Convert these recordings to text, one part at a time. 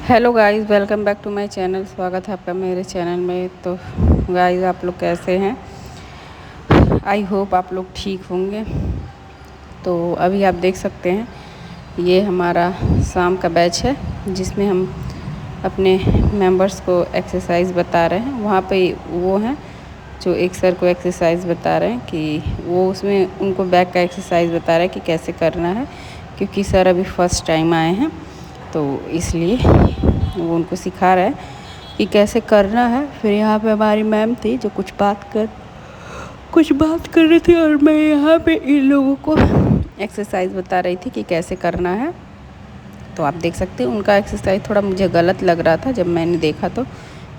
Hello guys, welcome back to my channel. स्वागत है आपका मेरे चैनल में। तो गाइस, आप लोग कैसे हैं? आई होप आप लोग ठीक होंगे। तो अभी आप देख सकते हैं, ये हमारा शाम का बैच है जिसमें हम अपने मेंबर्स को एक्सरसाइज बता रहे हैं। वहाँ पे वो हैं जो एक सर को एक्सरसाइज बता रहे हैं कि वो उसमें उनको बैक का एक्सरसाइज बता रहे हैं कि कैसे करना है, क्योंकि सर अभी फर्स्ट टाइम आए हैं तो इसलिए वो उनको सिखा रहा है कि कैसे करना है। फिर यहाँ पे हमारी मैम थी जो कुछ बात कर रही थी और मैं यहाँ पे इन लोगों को एक्सरसाइज बता रही थी कि कैसे करना है। तो आप देख सकते हैं उनका एक्सरसाइज थोड़ा मुझे गलत लग रहा था जब मैंने देखा, तो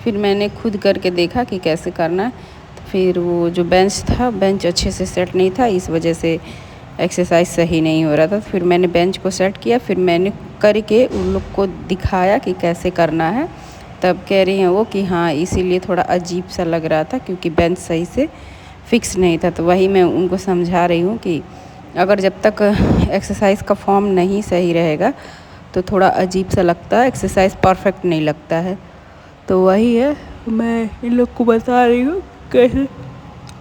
फिर मैंने खुद करके देखा कि कैसे करना है। तो फिर वो जो बेंच अच्छे से सेट नहीं था, इस वजह से एक्सरसाइज सही नहीं हो रहा था। फिर मैंने बेंच को सेट किया, फिर मैंने करके उन लोग को दिखाया कि कैसे करना है। तब कह रही हैं वो कि हाँ, इसीलिए थोड़ा अजीब सा लग रहा था क्योंकि बेंच सही से फिक्स नहीं था। तो वही मैं उनको समझा रही हूँ कि अगर जब तक एक्सरसाइज का फॉर्म नहीं सही रहेगा तो थोड़ा अजीब सा लगता है, एक्सरसाइज परफेक्ट नहीं लगता है। तो वही है, मैं इन लोग को बता रही हूँ कैसे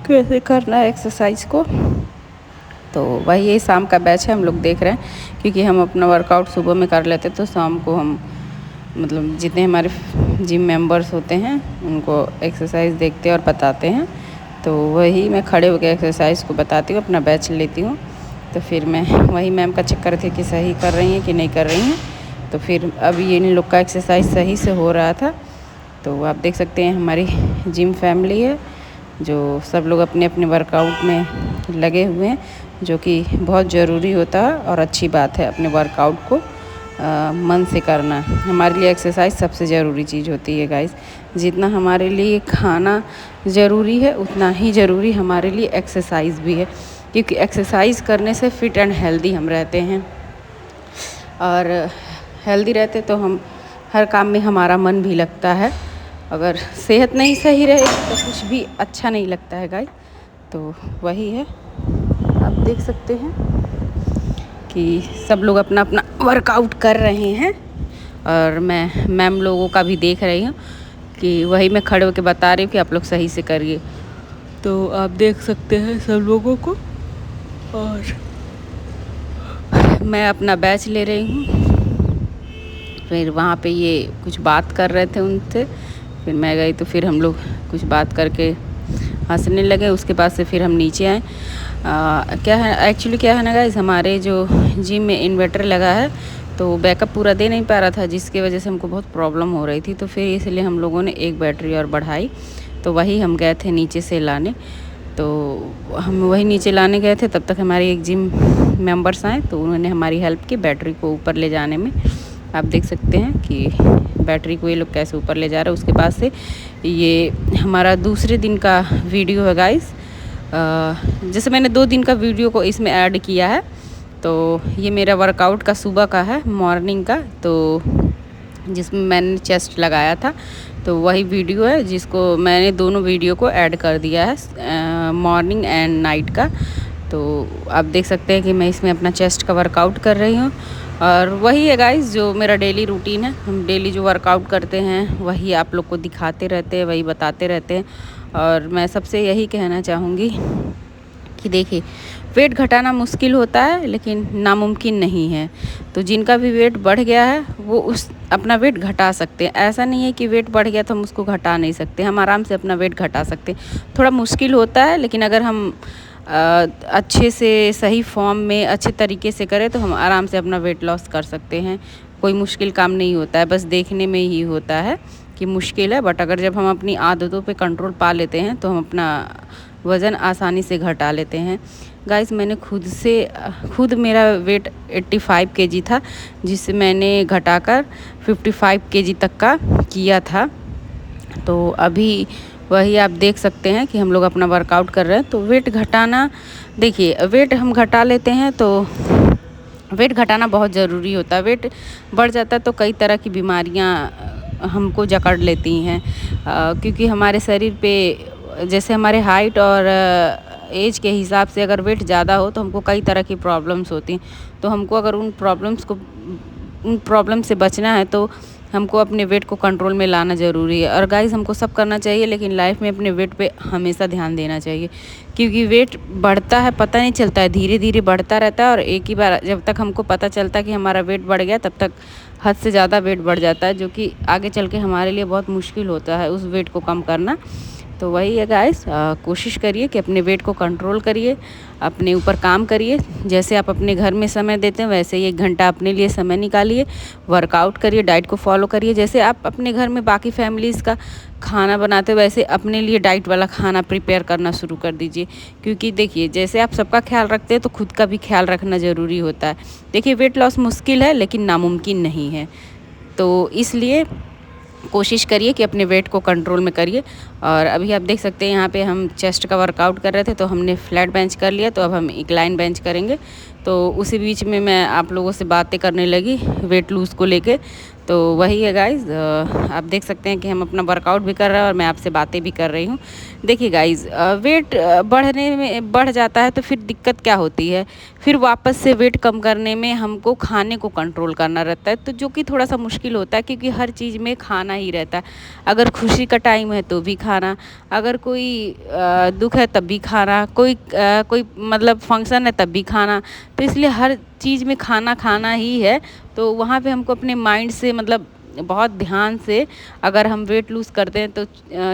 कैसे करना है एक्सरसाइज को। तो वही ये शाम का बैच है, हम लोग देख रहे हैं क्योंकि हम अपना वर्कआउट सुबह में कर लेते तो शाम को हम मतलब जितने हमारे जिम मेंबर्स होते हैं उनको एक्सरसाइज देखते हैं और बताते हैं। तो वही मैं खड़े होकर एक्सरसाइज को बताती हूँ, अपना बैच लेती हूँ। तो फिर मैं वही मैम का चेक कर थी कि सही कर रही हैं कि नहीं कर रही हैं। तो फिर अभी इन लोग का एक्सरसाइज सही से हो रहा था। तो आप देख सकते हैं हमारी जिम फैमिली है जो सब लोग अपने अपने वर्कआउट में लगे हुए हैं, जो कि बहुत ज़रूरी होता है और अच्छी बात है अपने वर्कआउट को मन से करना। हमारे लिए एक्सरसाइज सबसे ज़रूरी चीज़ होती है गाइस। जितना हमारे लिए खाना ज़रूरी है उतना ही ज़रूरी हमारे लिए एक्सरसाइज भी है, क्योंकि एक्सरसाइज करने से फिट एंड हेल्दी हम रहते हैं और हेल्दी रहते तो हम हर काम में हमारा मन भी लगता है। अगर सेहत नहीं सही रहे तो कुछ भी अच्छा नहीं लगता है गाइस। तो वही है, आप देख सकते हैं कि सब लोग अपना अपना वर्कआउट कर रहे हैं और मैं मैम लोगों का भी देख रही हूँ कि वही मैं खड़े होकर बता रही हूँ कि आप लोग सही से करिए। तो आप देख सकते हैं सब लोगों को, और मैं अपना बैच ले रही हूँ। फिर वहाँ पे ये कुछ बात कर रहे थे उनसे, फिर मैं गई तो फिर हम लोग कुछ बात करके हंसने लगे। उसके बाद से फिर हम नीचे आए। क्या है एक्चुअली, क्या है ना गाइस, हमारे जो जिम में इन्वर्टर लगा है तो बैकअप पूरा दे नहीं पा रहा था, जिसकी वजह से हमको बहुत प्रॉब्लम हो रही थी। तो फिर इसलिए हम लोगों ने एक बैटरी और बढ़ाई। तो वही हम गए थे नीचे से लाने। तो हम वही नीचे लाने गए थे, तब तक हमारे एक जिम मेंबर्स आए तो उन्होंने हमारी हेल्प की बैटरी को ऊपर ले जाने में। आप देख सकते हैं कि बैटरी को ये लोग कैसे ऊपर ले जा रहे हैं। उसके बाद से ये हमारा दूसरे दिन का वीडियो है गाइस। जैसे मैंने 2 दिन का वीडियो को इसमें ऐड किया है, तो ये मेरा वर्कआउट का सुबह का है, मॉर्निंग का, तो जिसमें मैंने चेस्ट लगाया था। तो वही वीडियो है जिसको मैंने दोनों वीडियो को ऐड कर दिया है, मॉर्निंग एंड नाइट का। तो आप देख सकते हैं कि मैं इसमें अपना चेस्ट का वर्कआउट कर रही हूँ। और वही है गाइस जो मेरा डेली रूटीन है। हम डेली जो वर्कआउट करते हैं वही आप लोग को दिखाते रहते हैं, वही बताते रहते हैं। और मैं सबसे यही कहना चाहूँगी कि देखिए, वेट घटाना मुश्किल होता है लेकिन नामुमकिन नहीं है। तो जिनका भी वेट बढ़ गया है वो उस अपना वेट घटा सकते हैं। ऐसा नहीं है कि वेट बढ़ गया तो हम उसको घटा नहीं सकते, हम आराम से अपना वेट घटा सकते हैं। थोड़ा मुश्किल होता है लेकिन अगर हम अच्छे से सही फॉर्म में अच्छे तरीके से करें तो हम आराम से अपना वेट लॉस कर सकते हैं। कोई मुश्किल काम नहीं होता है, बस देखने में ही होता है कि मुश्किल है। बट अगर जब हम अपनी आदतों पे कंट्रोल पा लेते हैं तो हम अपना वज़न आसानी से घटा लेते हैं। गाइस, मैंने खुद मेरा वेट 85 केजी था, जिससे मैंने घटाकर 55 केजी तक का किया था। तो अभी वही आप देख सकते हैं कि हम लोग अपना वर्कआउट कर रहे हैं। तो वेट घटाना, देखिए, वेट हम घटा लेते हैं तो वेट घटाना बहुत ज़रूरी होता है। वेट बढ़ जाता है तो कई तरह की बीमारियां हमको जकड़ लेती हैं, क्योंकि हमारे शरीर पे जैसे हमारे हाइट और एज के हिसाब से अगर वेट ज़्यादा हो तो हमको कई तरह की प्रॉब्लम्स होती हैं। तो हमको अगर उन प्रॉब्लम से बचना है तो हमको अपने वेट को कंट्रोल में लाना ज़रूरी है। और गाइस हमको सब करना चाहिए, लेकिन लाइफ में अपने वेट पे हमेशा ध्यान देना चाहिए, क्योंकि वेट बढ़ता है, पता नहीं चलता है, धीरे धीरे बढ़ता रहता है। और एक ही बार जब तक हमको पता चलता है कि हमारा वेट बढ़ गया, तब तक हद से ज़्यादा वेट बढ़ जाता है, जो कि आगे चल के हमारे लिए बहुत मुश्किल होता है उस वेट को कम करना। तो वही है गाइस, कोशिश करिए कि अपने वेट को कंट्रोल करिए, अपने ऊपर काम करिए। जैसे आप अपने घर में समय देते हैं, वैसे ही 1 घंटा अपने लिए समय निकालिए, वर्कआउट करिए, डाइट को फॉलो करिए। जैसे आप अपने घर में बाकी फैमिलीज़ का खाना बनाते हो, वैसे अपने लिए डाइट वाला खाना प्रिपेयर करना शुरू कर दीजिए। क्योंकि देखिए, जैसे आप सबका ख्याल रखते हैं, तो खुद का भी ख्याल रखना ज़रूरी होता है। देखिए, वेट लॉस मुश्किल है, लेकिन नामुमकिन नहीं है। तो इसलिए कोशिश करिए कि अपने वेट को कंट्रोल में करिए। और अभी आप देख सकते हैं, यहाँ पे हम चेस्ट का वर्कआउट कर रहे थे, तो हमने फ्लैट बेंच कर लिया, तो अब हम इंक्लाइन बेंच करेंगे। तो उसी बीच में मैं आप लोगों से बातें करने लगी वेट लूज़ को लेके। तो वही है गाइज़, आप देख सकते हैं कि हम अपना वर्कआउट भी कर रहे हैं और मैं आपसे बातें भी कर रही हूँ। देखिए गाइज़, वेट बढ़ने में बढ़ जाता है तो फिर दिक्कत क्या होती है, फिर वापस से वेट कम करने में हमको खाने को कंट्रोल करना रहता है, तो जो कि थोड़ा सा मुश्किल होता है, क्योंकि हर चीज़ में खाना ही रहता है। अगर खुशी का टाइम है तो भी खाना, अगर कोई दुख है तब भी खाना, कोई मतलब फंक्शन है तब भी खाना। तो इसलिए हर चीज़ में खाना खाना ही है। तो वहाँ पे हमको अपने माइंड से मतलब बहुत ध्यान से, अगर हम वेट लूज़ करते हैं तो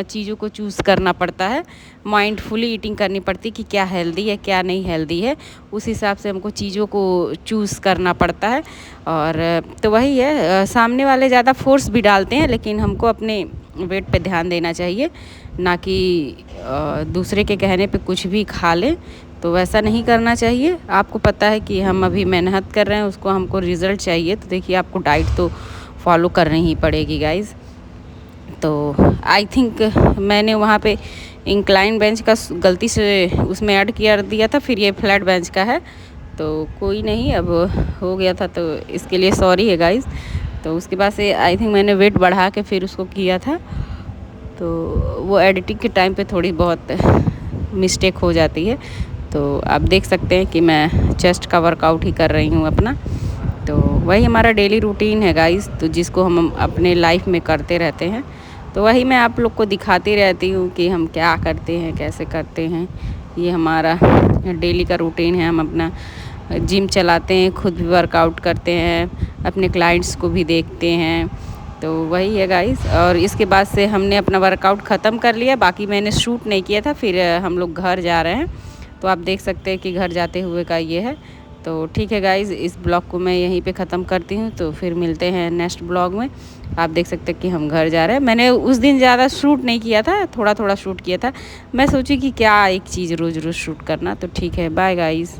चीज़ों को चूज़ करना पड़ता है, माइंडफुली ईटिंग करनी पड़ती है कि क्या हेल्दी है क्या नहीं हेल्दी है, उस हिसाब से हमको चीज़ों को चूज़ करना पड़ता है। और तो वही है, सामने वाले ज़्यादा फोर्स भी डालते हैं, लेकिन हमको अपने वेट पे ध्यान देना चाहिए, ना कि दूसरे के कहने पे कुछ भी खा लें। तो वैसा नहीं करना चाहिए। आपको पता है कि हम अभी मेहनत कर रहे हैं, उसको हमको रिज़ल्ट चाहिए, तो देखिए आपको डाइट तो फॉलो करनी ही पड़ेगी गाइज़। तो आई थिंक मैंने वहाँ पे इंक्लाइन बेंच का गलती से उसमें ऐड कर दिया था, फिर ये फ्लैट बेंच का है। तो कोई नहीं, अब हो गया था, तो इसके लिए सॉरी है गाइज़। तो उसके बाद से आई थिंक मैंने वेट बढ़ा के फिर उसको किया था, तो वो एडिटिंग के टाइम पे थोड़ी बहुत मिस्टेक हो जाती है। तो आप देख सकते हैं कि मैं चेस्ट का वर्कआउट ही कर रही हूँ अपना। तो वही हमारा डेली रूटीन है गाइस, तो जिसको हम अपने लाइफ में करते रहते हैं। तो वही मैं आप लोग को दिखाती रहती हूँ कि हम क्या करते हैं, कैसे करते हैं। ये हमारा डेली का रूटीन है। हम अपना जिम चलाते हैं, खुद भी वर्कआउट करते हैं, अपने क्लाइंट्स को भी देखते हैं। तो वही है गाइस। और इसके बाद से हमने अपना वर्कआउट ख़त्म कर लिया, बाकी मैंने शूट नहीं किया था। फिर हम लोग घर जा रहे हैं, तो आप देख सकते हैं कि घर जाते हुए का ये है। तो ठीक है गाइज़, इस ब्लॉग को मैं यहीं पे ख़त्म करती हूँ, तो फिर मिलते हैं नेक्स्ट ब्लॉग में। आप देख सकते हैं कि हम घर जा रहे हैं। मैंने उस दिन ज़्यादा शूट नहीं किया था, थोड़ा थोड़ा शूट किया था। मैं सोची कि क्या एक चीज़ रोज़ रोज़ शूट करना। तो ठीक है, बाय गाइज़।